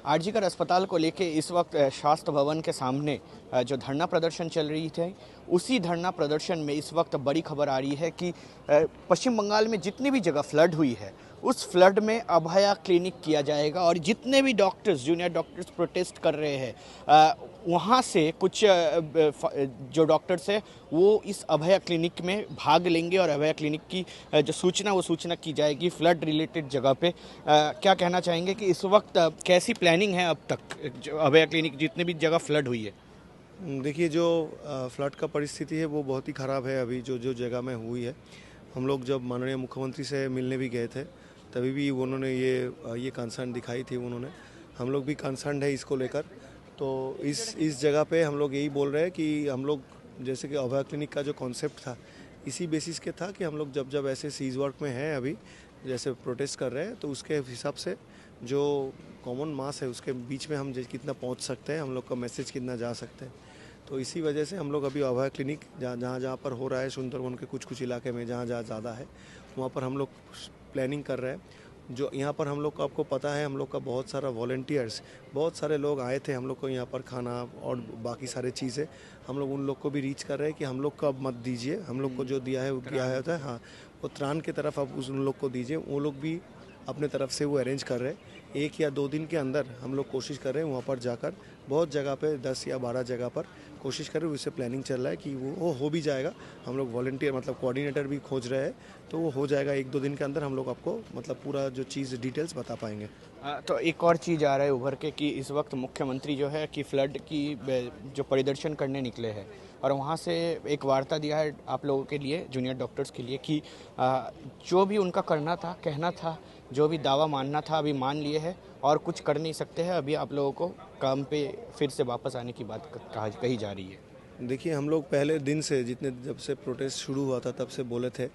आरजीकर अस्पताल को लेके इस वक्त शास्त्र भवन के सामने जो धरना प्रदर्शन चल रही थे, उसी धरना प्रदर्शन में इस वक्त बड़ी खबर आ रही है कि पश्चिम बंगाल में जितनी भी जगह फ्लड हुई है, उस फ्लड में अभया क्लिनिक किया जाएगा। और जितने भी डॉक्टर्स, जूनियर डॉक्टर्स प्रोटेस्ट कर रहे हैं, वहाँ से कुछ जो डॉक्टर्स हैं वो इस अभया क्लिनिक में भाग लेंगे और अभया क्लिनिक की जो सूचना की जाएगी फ्लड रिलेटेड जगह पे। क्या कहना चाहेंगे कि इस वक्त कैसी प्लानिंग है अब तक जो अभया क्लिनिक जितने भी जगह फ्लड हुई है? देखिए, जो फ्लड का परिस्थिति है वो बहुत ही ख़राब है अभी जो जो जगह में हुई है। हम लोग जब माननीय मुख्यमंत्री से मिलने भी गए थे तभी भी उन्होंने ये कंसर्न दिखाई थी। उन्होंने हम लोग भी कंसर्न है इसको लेकर। तो इस जगह पे हम लोग यही बोल रहे हैं कि हम लोग जैसे कि अभया क्लिनिक का जो कॉन्सेप्ट था इसी बेसिस के था कि हम लोग जब ऐसे सीज वर्क में हैं अभी जैसे प्रोटेस्ट कर रहे हैं तो उसके हिसाब से जो कॉमन मास है उसके बीच में हम कितना पहुंच सकते हैं, हम लोग का मैसेज कितना जा सकते हैं। तो इसी वजह से हम लोग अभी अभया क्लिनिक जहाँ पर हो रहा है सुंदरवन के कुछ इलाके में जहाँ ज़्यादा है वहाँ पर हम लोग प्लानिंग कर रहे हैं। जो यहाँ पर हम लोग को आपको पता है हम लोग का बहुत सारा वॉलंटियर्स, बहुत सारे लोग आए थे हम लोग को यहाँ पर खाना और बाकी सारे चीज़ें हम लोग उन लोग को भी रीच कर रहे हैं कि हम लोग को अब मत दीजिए, हम लोग को जो दिया है वो दिया है। हाँ, वो त्राण की तरफ आप उन लोग को दीजिए। वो लोग भी अपने तरफ से वो अरेंज कर रहे हैं। 1 या 2 दिन के अंदर हम लोग कोशिश कर रहे हैं वहाँ पर जाकर बहुत जगह पे 10 या 12 जगह पर कोशिश कर रहे हैं। उससे प्लानिंग चल रहा है कि वो हो भी जाएगा। हम लोग वॉलंटियर मतलब कोऑर्डिनेटर भी खोज रहे हैं तो वो हो जाएगा 1-2 दिन के अंदर। हम लोग आपको मतलब पूरा जो चीज़ डिटेल्स बता पाएंगे। तो एक और चीज़ आ रहा है उभर के कि इस वक्त मुख्यमंत्री जो है कि फ्लड की जो परिदर्शन करने निकले हैं और वहाँ से एक वार्ता दिया है आप लोगों के लिए, जूनियर डॉक्टर्स के लिए, कि जो भी उनका करना था, कहना था, जो भी दावा मानना था अभी मान लिए हैं और कुछ कर नहीं सकते हैं। अभी आप लोगों को काम पे फिर से वापस आने की बात कही जा रही है। देखिए, हम लोग पहले दिन से जब से प्रोटेस्ट शुरू हुआ था तब से बोले थे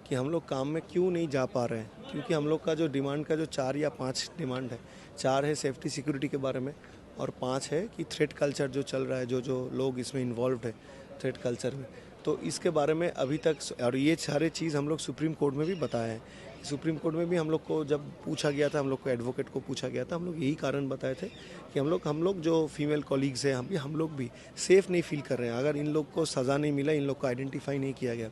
कि हम लोग काम में क्यों नहीं जा पा रहे हैं, क्योंकि हम लोग का जो डिमांड का जो 4 या 5 डिमांड है, 4 है सेफ्टी सिक्योरिटी के बारे में और 5 है कि थ्रेट कल्चर जो चल रहा है, जो जो लोग इसमें इन्वॉल्व है थ्रेट कल्चर में, तो इसके बारे में अभी तक। और ये सारे चीज़ हम लोग सुप्रीम कोर्ट में भी बताए हैं। सुप्रीम कोर्ट में भी हम लोग को जब पूछा गया था, हम लोग को एडवोकेट को पूछा गया था, हम लोग यही कारण बताए थे कि हम लोग जो फीमेल कॉलीग्स हैं हम लोग भी सेफ़ नहीं फील कर रहे हैं। अगर इन लोग को सज़ा नहीं मिला, इन लोग को आइडेंटिफाई नहीं किया गया,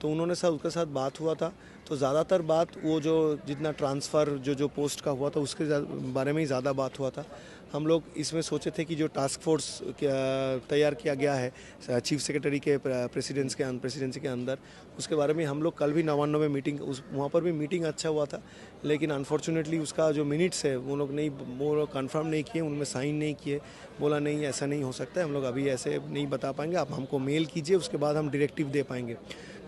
तो उन्होंने उसके साथ बात हुआ था। तो ज़्यादातर बात वो जो जितना ट्रांसफ़र जो पोस्ट का हुआ था उसके बारे में ही ज़्यादा बात हुआ था। हम लोग इसमें सोचे थे कि जो टास्क फोर्स तैयार किया गया है चीफ सेक्रेटरी के प्रेसिडेंसी के अंदर, उसके बारे में हम लोग कल भी नवान्न में मीटिंग वहाँ पर भी मीटिंग अच्छा हुआ था। लेकिन अनफॉर्चुनेटली उसका जो मिनट्स है वो लोग कंफर्म नहीं किए, उनमें साइन नहीं किए। बोला नहीं, ऐसा नहीं हो सकता है, हम लोग अभी ऐसे नहीं बता पाएंगे, आप हमको मेल कीजिए, उसके बाद हम डायरेक्टिव दे पाएंगे।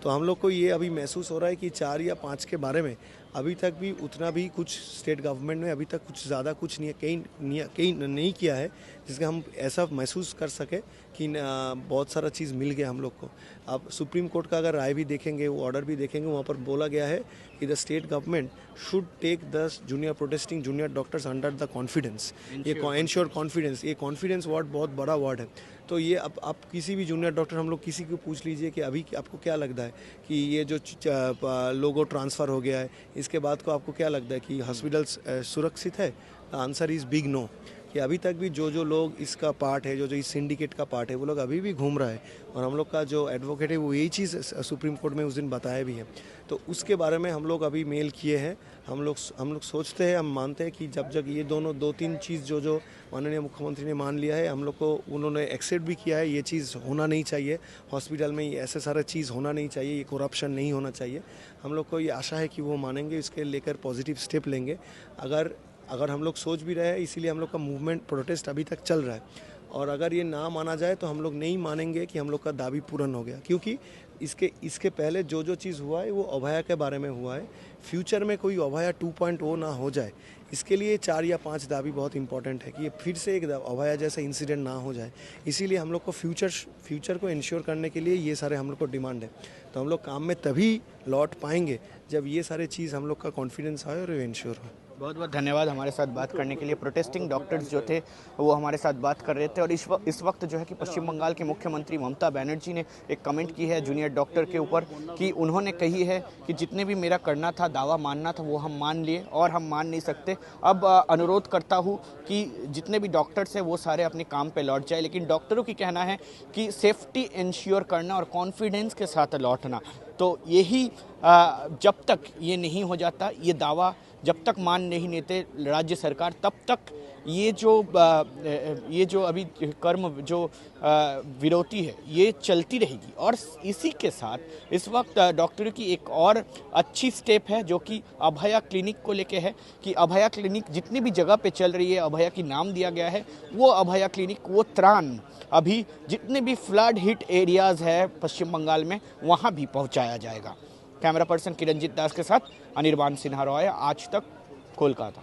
तो हम लोग को ये अभी महसूस हो रहा है कि 4 या 5 के बारे में अभी तक भी उतना भी कुछ स्टेट गवर्नमेंट ने अभी तक कुछ ज़्यादा कुछ नहीं कहीं नहीं किया है जिसका हम ऐसा महसूस कर सके कि बहुत सारा चीज़ मिल गया हम लोग को। आप सुप्रीम कोर्ट का अगर राय भी देखेंगे, वो ऑर्डर भी देखेंगे, वहाँ पर बोला गया है कि the state government should take the junior doctors under the confidence. ये एंश्योर कॉन्फिडेंस, ये कॉन्फिडेंस वर्ड बहुत बड़ा वर्ड है। तो ये अब आप किसी भी जूनियर डॉक्टर, हम लोग किसी को पूछ लीजिए कि अभी आपको क्या लगता है कि ये जो लोगो ट्रांसफ़र हो गया है इसके बाद को आपको क्या लगता है कि हॉस्पिटल सुरक्षित है? The answer is big no. कि अभी तक भी जो लोग इसका पार्ट है, जो इस सिंडिकेट का पार्ट है, वो लोग अभी भी घूम रहा है। और हम लोग का जो एडवोकेट है वो यही चीज़ सुप्रीम कोर्ट में उस दिन बताया भी है। तो उसके बारे में हम लोग अभी मेल किए हैं। हम लोग सोचते हैं, हम मानते हैं कि जब ये दोनों 2-3 चीज़ जो माननीय मुख्यमंत्री ने मान लिया है, हम लोग को उन्होंने एक्सेप्ट भी किया है, ये चीज़ होना नहीं चाहिए हॉस्पिटल में, ऐसे सारा चीज़ होना नहीं चाहिए, ये करप्शन नहीं होना चाहिए। हम लोग को ये आशा है कि वो मानेंगे, इसके लेकर पॉजिटिव स्टेप लेंगे। अगर हम लोग सोच भी रहे हैं, इसीलिए हम लोग का मूवमेंट प्रोटेस्ट अभी तक चल रहा है। और अगर ये ना माना जाए तो हम लोग नहीं मानेंगे कि हम लोग का दाबी पूर्ण हो गया, क्योंकि इसके पहले जो चीज़ हुआ है वो अभया के बारे में हुआ है। फ्यूचर में कोई अभया 2.0 ना हो जाए, इसके लिए 4 या 5 दाबी बहुत इंपॉर्टेंट है कि ये फिर से एक अभया जैसा इंसिडेंट ना हो जाए। इसीलिए हम लोग को फ्यूचर को इंश्योर करने के लिए ये सारे हम लोग को डिमांड है। तो हम लोग काम में तभी लौट पाएंगे जब ये सारे चीज़ हम लोग का कॉन्फिडेंस आए और इंश्योर हो। बहुत बहुत धन्यवाद हमारे साथ बात करने के लिए। प्रोटेस्टिंग डॉक्टर्स जो थे वो हमारे साथ बात कर रहे थे और इस वक्त जो है कि पश्चिम बंगाल के मुख्यमंत्री ममता बनर्जी ने एक कमेंट की है जूनियर डॉक्टर के ऊपर कि उन्होंने कही है कि जितने भी मेरा करना था, दावा मानना था, वो हम मान लिए और हम मान नहीं सकते। अब अनुरोध करता हूँ कि जितने भी डॉक्टर्स हैं वो सारे अपने काम पे लौट जाए, लेकिन डॉक्टरों की कहना है कि सेफ्टी इंश्योर करना और कॉन्फिडेंस के साथ लौटना, तो यही जब तक ये नहीं हो जाता, ये दावा जब तक मान नहीं लेते राज्य सरकार, तब तक ये जो अभी कर्म जो विरोधी है ये चलती रहेगी। और इसी के साथ इस वक्त डॉक्टरों की एक और अच्छी स्टेप है जो कि अभया क्लिनिक को लेके है कि अभया क्लिनिक जितनी भी जगह पे चल रही है, अभया की नाम दिया गया है, वो अभया क्लिनिक, वो त्राण अभी जितने भी फ्लड हिट एरियाज़ है पश्चिम बंगाल में वहाँ भी पहुँचाया जाएगा। कैमरा पर्सन किरणजीत दास के साथ अनिर्बान सिन्हा रॉय, आज तक, कोलकाता।